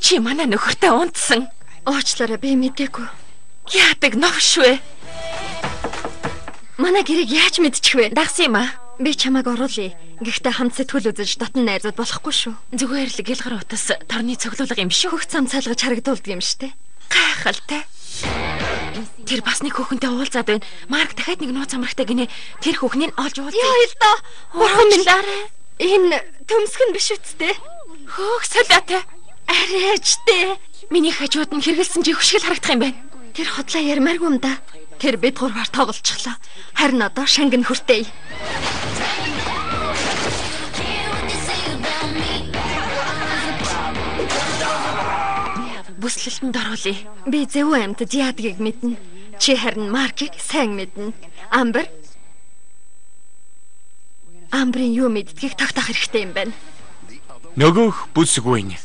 Чи манай нөхөртэй унтсан. Уучлаарай би мэдээгүй. Яадаг новш вэ? Манай гэрийг яаж мэдчих вэ? Дагсан юм аа. Би чамайг оруулъя. Гэхдээ хамт сэтгүүл үзэж дотн найзууд болохгүй шүү. Зүгээр л гэлгар утас торны цоглуулга юм шүү. Хөх цам цайлгаж харагдуулдаг юм штэ. Гайхалтай. Тэр бас нэг хүүхэнтэй уулзаад байна. Марк дахиад нэг нууц амрагтай гинэ. Тэр хүүхнийг олж уулзъя. Яа л доо. Бурхан минь. Энэ төмсгөн биш үсттэй. Хөөх солиотой. Арайчтэй. Миний хажууд нь хэрэгэлсэн жих шиг харагдах юм байна. Тэр хотлоо ярмааргүй юм да. Тэр бид гурваар тоглолцчихлоо. Харин одоо шанг нь хүртээ. Бүслэлтэнд оруулъя. Би зөв амьтад яадгийг мэднэ. Чи харин Маркийг сайн мэднэ. Амбрын юу мэддгийг тогтоох хэрэгтэй юм байна. Нөгөөх бүсгүй.